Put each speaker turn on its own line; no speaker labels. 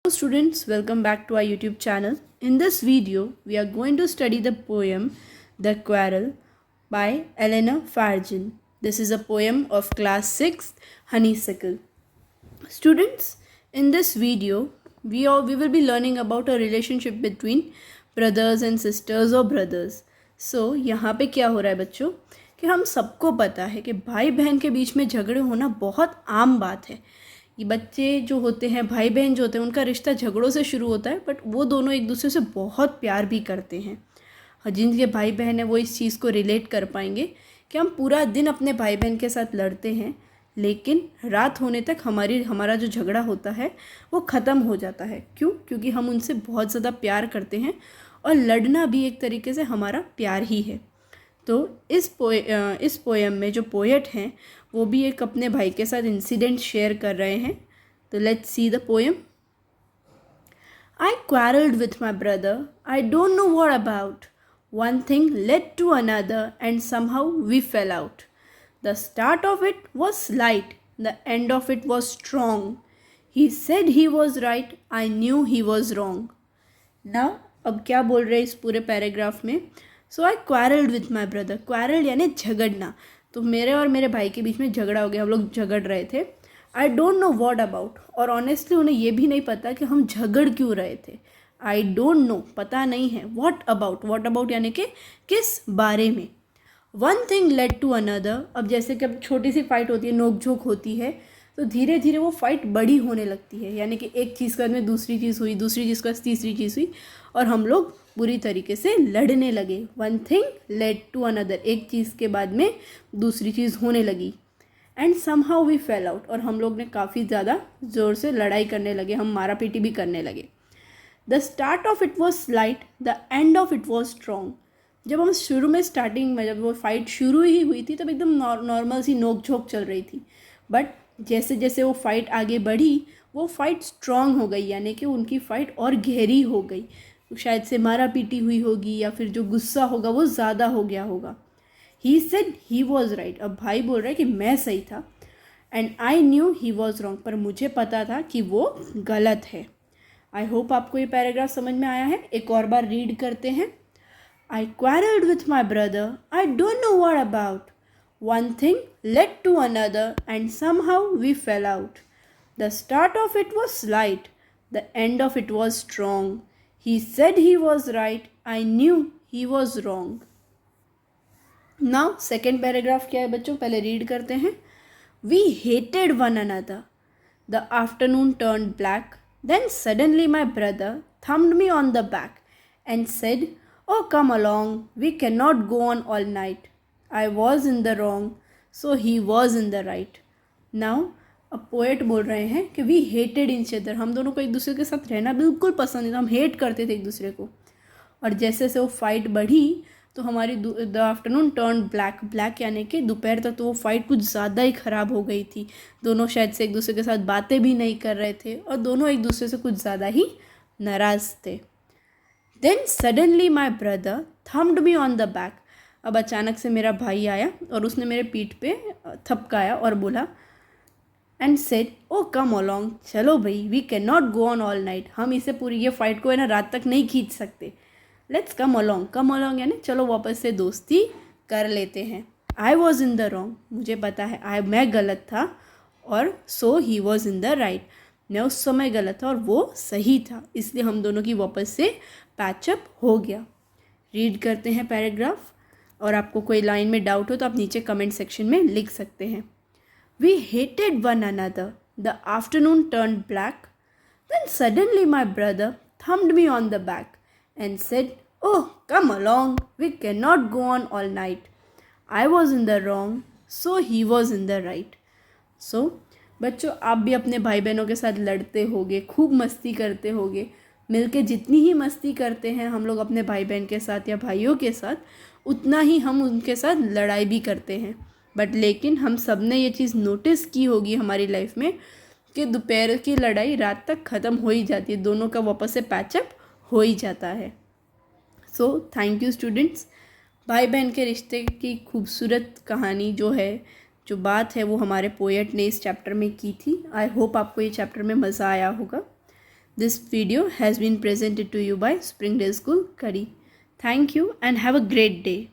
Hello students, welcome back to our YouTube channel. In this video, we are going to study the poem The Quarrel by Eleanor Farjeon. This is a poem of class 6th Honeysuckle. Students, in this video, we will be learning about a relationship between brothers and sisters or brothers. So, यहाँ पे क्या हो रहा है बच्चों कि हम सबको पता है कि भाई बहन के बीच में झगड़े होना बहुत आम बात है। ये बच्चे जो होते हैं, भाई बहन जो होते हैं, उनका रिश्ता झगड़ों से शुरू होता है, बट वो दोनों एक दूसरे से बहुत प्यार भी करते हैं। जिनके भाई बहन है वो इस चीज़ को रिलेट कर पाएंगे कि हम पूरा दिन अपने भाई बहन के साथ लड़ते हैं, लेकिन रात होने तक हमारा जो झगड़ा होता है वो ख़त्म हो जाता है। क्यों? क्योंकि हम उनसे बहुत ज़्यादा प्यार करते हैं और लड़ना भी एक तरीके से हमारा प्यार ही है। तो इस पोएम में जो पोएट हैं वो भी एक अपने भाई के साथ इंसिडेंट शेयर कर रहे हैं। तो let's see the poem. I quarreled with my brother. I don't know what about. One thing led to another and somehow we fell out. The start of it was slight. The end of it was strong. He said he was right. I knew he was wrong. Now, अब क्या बोल रहे हैं इस पूरे paragraph में? So I quarrelled with my brother. Quarrelled यानी झगड़ना। तो मेरे और मेरे भाई के बीच में झगड़ा हो गया, हम लोग झगड़ रहे थे। आई डोंट नो व्हाट अबाउट, और ऑनेस्टली उन्हें ये भी नहीं पता कि हम झगड़ क्यों रहे थे। आई डोंट नो, पता नहीं है। व्हाट अबाउट यानी कि किस बारे में। One thing led to another. अब जैसे कि अब छोटी सी फाइट होती है, नोक झोंक होती है, तो धीरे धीरे वो फाइट बड़ी होने लगती है। यानी कि एक चीज़ के बाद में दूसरी चीज़ हुई, दूसरी चीज़ के बाद तीसरी चीज़ हुई, और हम लोग बुरी तरीके से लड़ने लगे। One thing led to another, एक चीज़ के बाद में दूसरी चीज़ होने लगी। And somehow we fell out, और हम लोग ने काफ़ी ज़्यादा ज़ोर से लड़ाई करने लगे, हम मारा पीटी भी करने लगे। The start of it was slight, the end of it was strong. जब हम शुरू में स्टार्टिंग में जब वो फाइट शुरू ही हुई थी तब एकदम नॉर्मल सी नोक झोंक चल रही थी, बट जैसे जैसे वो फाइट आगे बढ़ी वो फाइट स्ट्रॉन्ग हो गई, यानी कि उनकी फ़ाइट और गहरी हो गई। शायद से मारा पीटी हुई होगी या फिर जो गुस्सा होगा वो ज़्यादा हो गया होगा। He said he was right. अब भाई बोल रहा है कि मैं सही था। And I knew he was wrong, पर मुझे पता था कि वो गलत है। आई होप आपको ये पैराग्राफ समझ में आया है। एक और बार रीड करते हैं। I quarrelled with my brother. I don't know what about. One thing led to another and somehow we fell out. The start of it was slight. The end of it was strong. He said he was right. I knew he was wrong. Now second paragraph क्या है बच्चों, पहले read करते हैं। We hated one another. The afternoon turned black. Then suddenly my brother thumped me on the back and said, "Oh, come along. We cannot go on all night." I was in the wrong, so he was in the right. Now, अब poet बोल रहे हैं कि we hated each other, हम दोनों को एक दूसरे के साथ रहना बिल्कुल पसंद नहीं था, हम हेट करते थे एक दूसरे को। और जैसे जैसे वो फाइट बढ़ी तो हमारी द आफ्टरनून टर्न ब्लैक यानी कि दोपहर तक तो वो फाइट कुछ ज़्यादा ही ख़राब हो गई थी। दोनों शायद से एक दूसरे के साथ बातें भी नहीं कर रहे थे और दोनों एक दूसरे से कुछ ज़्यादा ही नाराज़ थे। Then suddenly my brother thumped me on the back. अब अचानक से मेरा भाई आया और उसने मेरे पीठ पे थपकाया और बोला, and said, oh come along, चलो भाई, we can not go on all night, हम इसे पूरी ये फाइट को है ना रात तक नहीं खींच सकते। लेट्स कम अलोंग यानी चलो वापस से दोस्ती कर लेते हैं। I was in the wrong, मुझे पता है मैं गलत था, और so he was in the right, मैं उस समय गलत था और वो सही था, इसलिए हम दोनों की वापस से पैचअप हो गया। रीड करते हैं पैराग्राफ, और आपको कोई लाइन में डाउट हो तो आप नीचे कमेंट सेक्शन में लिख सकते हैं। We hated one another, the afternoon turn black, then suddenly my brother thumped me on the back and said, oh come along, we can not go on all night. I was in the wrong, so he was in the right. So बच्चों, आप भी अपने भाई बहनों के साथ लड़ते होगे, खूब मस्ती करते होगे। मिलके जितनी ही मस्ती करते हैं हम लोग अपने भाई बहन के साथ या भाइयों के साथ, उतना ही हम उनके साथ लड़ाई भी करते हैं। बट लेकिन हम सब ने ये चीज़ नोटिस की होगी हमारी लाइफ में कि दोपहर की लड़ाई रात तक ख़त्म हो ही जाती है, दोनों का वापस से पैचअप हो ही जाता है। So thank you students. भाई बहन के रिश्ते की खूबसूरत कहानी जो बात है वो हमारे पोएट ने इस चैप्टर में की थी। आई होप आपको ये चैप्टर में मज़ा आया होगा। This video has been presented to you by Springdale School, Kari. Thank you and have a great day.